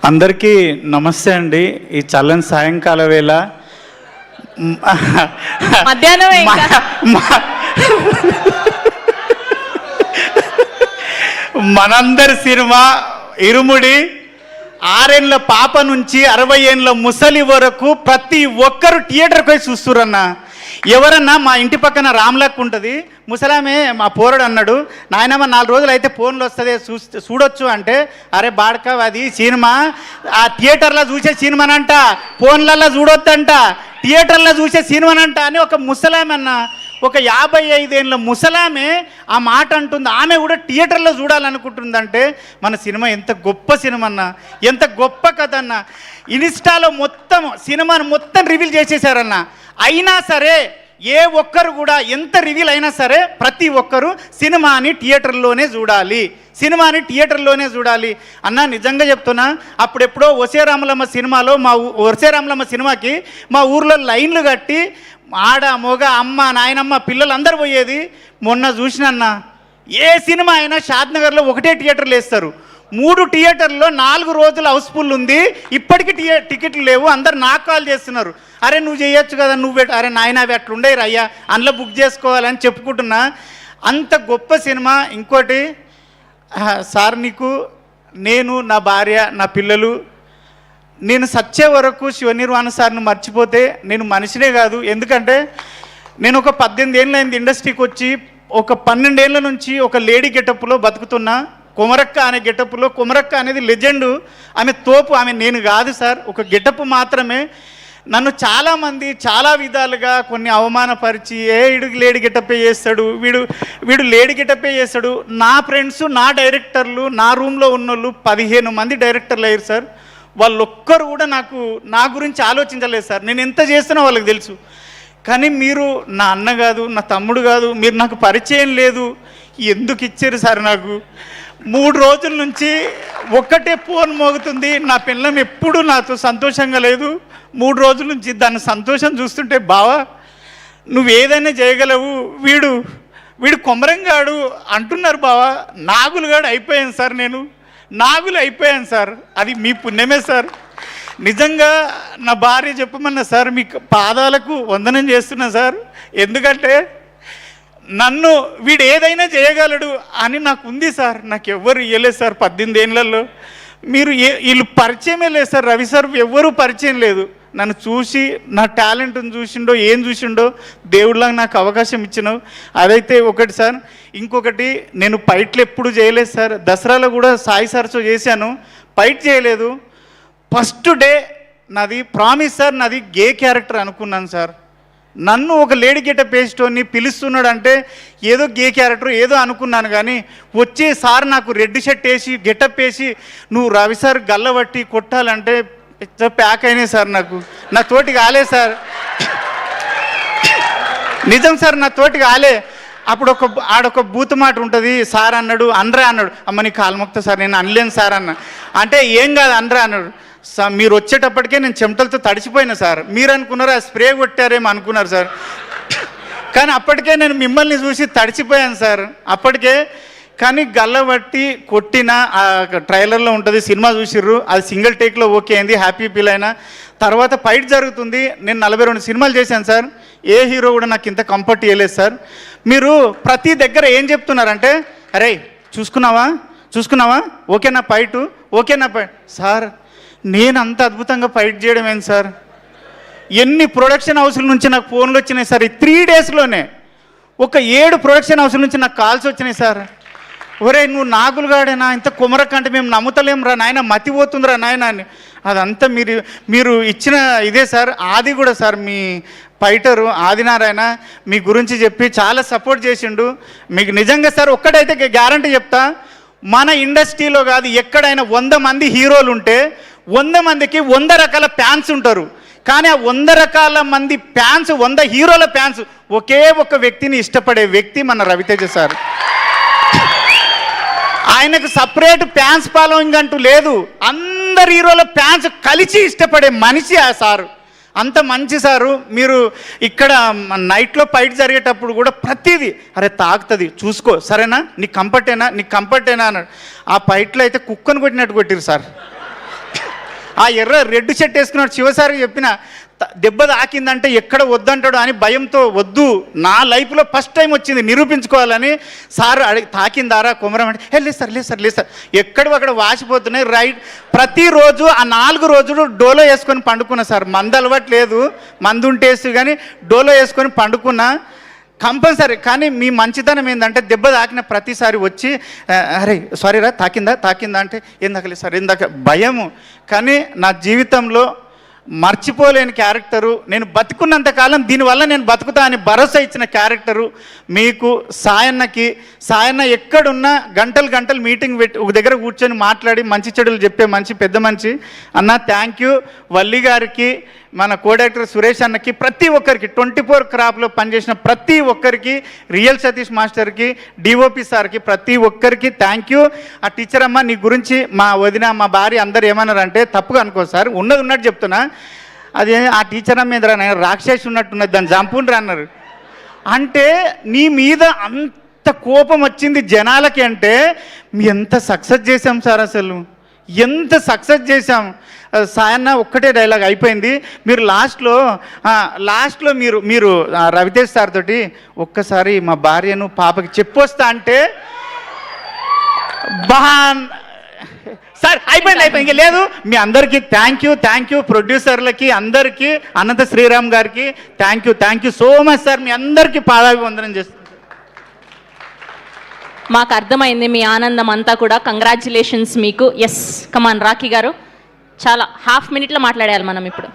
అందరికీ నమస్తే అండి. ఈ చల్లని సాయంకాల వేళ మనందరి సినిమా ఇరుముడి 6 ఏళ్ళ పాప నుంచి 60 ఏళ్ళ ముసలి వరకు ప్రతి ఒక్కరు థియేటర్కి పోయి చూస్తురన్న. ఎవరన్నా మా ఇంటి పక్కన రామ్లక్ ఉంటుంది, ముసలామే మా పోరడు అన్నాడు, నాయనమ్మ 4 రోజులు అయితే ఫోన్లో వస్తుంది చూడొచ్చు అంటే, అరే బాడక అది సినిమా ఆ థియేటర్లో చూసే సినిమానంట, ఫోన్లలో చూడొద్దంట, థియేటర్లో చూసే సినిమానంట అని ఒక ముసలామె అన్న, ఒక 55 ఏళ్ళ ముసలామే ఆ మాట అంటుంది. ఆమె కూడా థియేటర్లో చూడాలనుకుంటుందంటే మన సినిమా ఎంత గొప్ప సినిమా అన్న, ఎంత గొప్ప కథ అన్న. ఇన్స్టాలో మొత్తం సినిమాను మొత్తం రివీల్ చేసేసారన్న. అయినా సరే ఏ ఒక్కరు కూడా ఎంత రివీల్ అయినా సరే ప్రతి ఒక్కరు సినిమాని థియేటర్లోనే చూడాలి, సినిమాని థియేటర్లోనే చూడాలి అన్న. నిజంగా చెప్తున్నా, అప్పుడెప్పుడో ఒసే రామలమ్మ సినిమాలో ఒసే రామలమ్మ సినిమాకి మా ఊర్లో లైన్లు కట్టి ఆడ మొగ అమ్మ నాయనమ్మ పిల్లలందరూ పోయేది. మొన్న చూసినన్నా ఏ సినిమా అయినా షాద్నగర్లో ఒకటే థియేటర్లు వేస్తారు, 3 థియేటర్లో 4 రోజులు హౌస్ఫుల్ ఉంది. ఇప్పటికీ టికెట్లు లేవు. అందరు నాకు కాల్ చేస్తున్నారు, అరే నువ్వు చేయొచ్చు కదా, నువ్వు అరే నాయన అవి అట్లుండే రయ్యా అందులో బుక్ చేసుకోవాలని చెప్పుకుంటున్నా. అంత గొప్ప సినిమా. ఇంకోటి సార్, నీకు నేను నా భార్య నా పిల్లలు నేను సచ్చే వరకు శివనిర్వాణ సార్ను మర్చిపోతే నేను మనిషినే కాదు. ఎందుకంటే నేను ఒక 18 ఏళ్ళ అయింది ఇండస్ట్రీకి వచ్చి, ఒక 12 ఏళ్ళ నుంచి ఒక లేడీ గెటప్లో బతుకుతున్నా. కొమరక్క అనే గెటప్లో, కొమరక్క అనేది లెజెండు, ఆమె తోపు, ఆమె నేను కాదు సార్, ఒక గెటప్ మాత్రమే. నన్ను చాలామంది చాలా విధాలుగా కొన్ని అవమానపరిచి, వీడికి లేడీ గెటప్పే చేస్తాడు, వీడు లేడీ గెటప్పే చేస్తాడు. నా ఫ్రెండ్స్ నా డైరెక్టర్లు నా రూమ్లో ఉన్నోళ్ళు 15 మంది డైరెక్టర్లు అయ్యారు సార్. వాళ్ళొక్కరు కూడా నా గురించి ఆలోచించలేదు సార్. నేను ఎంత చేస్తున్నా వాళ్ళకి తెలుసు. కానీ మీరు నా అన్న కాదు, నా తమ్ముడు కాదు, మీరు నాకు పరిచయం లేదు, ఎందుకు ఇచ్చారు సార్? నాకు 3 రోజుల నుంచి ఒక్కటే ఫోన్ మోగుతుంది. నా పిల్లం ఎప్పుడు నాతో సంతోషంగా లేదు. 3 రోజుల నుంచి దాని సంతోషం చూస్తుంటే, బావా నువ్వు ఏదైనా చేయగలవు, వీడు కొమరంగాడు అంటున్నారు బావా. నాగులుగాడు అయిపోయాను సార్, నేను నాగులు అయిపోయాను సార్. అది మీ పుణ్యమే సార్. నిజంగా నా భార్య చెప్పమన్నా సార్, మీ పాదాలకు వందనం చేస్తున్నా సార్. ఎందుకంటే నన్ను వీడు ఏదైనా చేయగలడు అని నాకు ఉంది సార్. నాకు ఎవ్వరు ఇవ్వలేదు సార్ 18 ఏళ్ళల్లో. వీళ్ళు పరిచయమే లేదు సార్. రవి సార్ ఎవ్వరూ పరిచయం లేదు. నన్ను చూసి నా టాలెంట్ని చూసిండో ఏం చూసిండో దేవుడిలాగా నాకు అవకాశం ఇచ్చినావు, అదైతే ఒకటి సార్. ఇంకొకటి, నేను ఫైట్లు ఎప్పుడు చేయలేదు సార్. దసరాలో కూడా సాయి సార్తో చేశాను, ఫైట్ చేయలేదు. ఫస్ట్ డే నాది ప్రామిస్ సార్, నాది గే క్యారెక్టర్ అనుకున్నాను సార్. నన్ను ఒక లేడీ గెటప్ వేసేటోని పిలుస్తున్నాడు అంటే ఏదో గే క్యారెక్టర్ ఏదో అనుకున్నాను. కానీ వచ్చే సార్ నాకు రెడ్ షర్ట్ వేసి గెటప్ వేసి నువ్వు రవి సార్ గల్లబట్టి కొట్టాలంటే ప్యాక్ అయినాయి సార్. నా తోటి కాలే సార్, నిజం సార్, నా తోటి కాలే. అప్పుడు ఆడొక బూత్ మాట ఉంటుంది, సార్ అన్నాడు అనరా అన్నాడు. అమ్మ నీ కాలుమొక్త సార్, నేను అనలేను సార్ అన్న. అంటే ఏం కాదు అనరా అన్నాడు. మీరు వచ్చేటప్పటికే నేను చెమటలతో తడిచిపోయినా సార్. మీరు అనుకున్నారు ఆ స్ప్రే కొట్టారేమో అనుకున్నారు సార్. కానీ అప్పటికే నేను మిమ్మల్ని చూసి తడిచిపోయాను సార్ అప్పటికే. కానీ గల్లబట్టి కొట్టిన ట్రైలర్లో ఉంటుంది, సినిమా చూసిర్రు, అది సింగిల్ టేక్లో ఓకే అయింది, హ్యాపీ ఫీల్ అయినా. తర్వాత ఫైట్ జరుగుతుంది. నేను 42 సినిమాలు చేశాను సార్. ఏ హీరో కూడా నాకు ఇంత కంఫర్ట్ ఇవ్వలేదు సార్. మీరు ప్రతి దగ్గర ఏం చెప్తున్నారంటే, అరే చూసుకున్నావా ఓకేనా ఫైటు, ఓకేనా ఫైట్ సార్. నేను అంత అద్భుతంగా ఫైట్ చేయడం ఏంటి సార్? ఎన్ని ప్రొడక్షన్ హౌస్ల నుంచి నాకు ఫోన్లు వచ్చినాయి సార్. ఈ 3 డేస్లోనే ఒక 7 ప్రొడక్షన్ హౌస్ల నుంచి నాకు కాల్స్ వచ్చినాయి సార్. ఒరే నువ్వు నాగులుగాడేనా, ఇంత కుమరకంటే మేము నమ్ముతలేం రా నాయన, మతిపోతుందిరా నాయన అని. అదంతా మీరు ఇచ్చిన ఇదే సార్. ఆది కూడా సార్, మీ ఫైటరు ఆదినారాయణ మీ గురించి చెప్పి చాలా సపోర్ట్ చేసిండు. మీకు నిజంగా సార్ ఒక్కడైతే గ్యారంటీ చెప్తా, మన ఇండస్ట్రీలో కాదు ఎక్కడైనా 100 మంది హీరోలు ఉంటే 100 మందికి 100 రకాల ఫ్యాన్స్ ఉంటారు. కానీ ఆ 100 రకాల మంది ఫ్యాన్స్, 100 హీరోల ఫ్యాన్స్ ఒకే ఒక వ్యక్తిని ఇష్టపడే వ్యక్తి మన రవితేజ సార్. ఆయనకు సపరేట్ ఫ్యాన్స్ ఫాలోయింగ్ అంటూ లేదు, అందరు హీరోల ఫ్యాన్స్ కలిసి ఇష్టపడే మనిషి ఆ సారు. అంత మంచి సారు. మీరు ఇక్కడ నైట్లో ఫైట్ జరిగేటప్పుడు కూడా ప్రతిదీ అరే తాకుతుంది చూసుకో, సరేనా, నీకు కంఫర్టేనా అన్నాడు. ఆ ఫైట్లో అయితే కుక్కను కొట్టినట్టు కొట్టిరు సార్. ఆ రెడ్ షర్ట్ వేసుకున్నాడు శివసారికి చెప్పిన దెబ్బ తాకిందంటే ఎక్కడ వద్దంటాడు అని భయంతో వద్దు, నా లైఫ్లో ఫస్ట్ టైం వచ్చింది నిరూపించుకోవాలని సార్ తాకిందారా కొమరం అంటే లేదు సార్ ఎక్కడో అక్కడ వాసిపోతున్నాయి రైట్. ప్రతిరోజు ఆ 4 రోజులు డోలో వేసుకొని పండుకున్నా సార్. మందు అలవాటు లేదు, మందు ఉంటేసి కానీ డోలో వేసుకొని పండుకున్నా కంపల్సరీ. కానీ మీ మంచితనం ఏంటంటే దెబ్బ తాకిన ప్రతిసారి వచ్చి అరే సారీరా తాకిందా అంటే ఏందాకలేదు సార్ ఏందాక భయము. కానీ నా జీవితంలో మర్చిపోలేని క్యారెక్టరు, నేను బతుకున్నంతకాలం దీనివల్ల నేను బతుకుతా అని భరోసా ఇచ్చిన క్యారెక్టరు మీకు సాయన్న ఎక్కడున్నా గంటలు మీటింగ్ పెట్టి ఒక దగ్గర కూర్చొని మాట్లాడి మంచి చెడులు చెప్పే పెద్ద మనిషి అన్న. Thank you. వల్లి గారికి, మన కోడైరెక్టర్ సురేష్ అన్నకి, ప్రతి ఒక్కరికి 24 క్రాప్లో పనిచేసిన ప్రతి ఒక్కరికి, రియల్ సతీష్ మాస్టర్కి, డిఓపి సార్కి, ప్రతి ఒక్కరికి థ్యాంక్ యూ. ఆ టీచర్ అమ్మ నీ గురించి మా వదిన మా భార్య అందరు ఏమన్నారంటే తప్పుగా అనుకో సార్, ఉన్నట్టు చెప్తున్నా, అది ఆ టీచర్ అమ్మ మీద రాక్షసి ఉన్నట్టున్నది దాన్ని చంపుండ్రు అన్నారు. అంటే నీ మీద అంత కోపం వచ్చింది జనాలకి అంటే మీ ఎంత సక్సెస్ చేశాం సార్, అసలు ఎంత సక్సెస్ చేశాం. సాయన్న ఒక్కటే డైలాగ్ అయిపోయింది. మీరు లాస్ట్లో మీరు రవితేజ్ సార్ తోటి ఒక్కసారి మా భార్యను పాపకి చెప్పొస్తా అంటే సార్ అయిపోయింది ఇంకా లేదు. మీ అందరికీ థ్యాంక్ యూ. ప్రొడ్యూసర్లకి అందరికీ, అనంత శ్రీరామ్ గారికి thank you so much sir. మీ అందరికీ పాదాభివందనం చేస్తున్నాను. మాకు అర్థమైంది మీ ఆనందం అంతా కూడా. కంగ్రాచ్యులేషన్స్ మీకు. ఎస్ కమాన్ రాఖీ గారు, చాలా ½ మినిట్లో మాట్లాడాలి మనం ఇప్పుడు.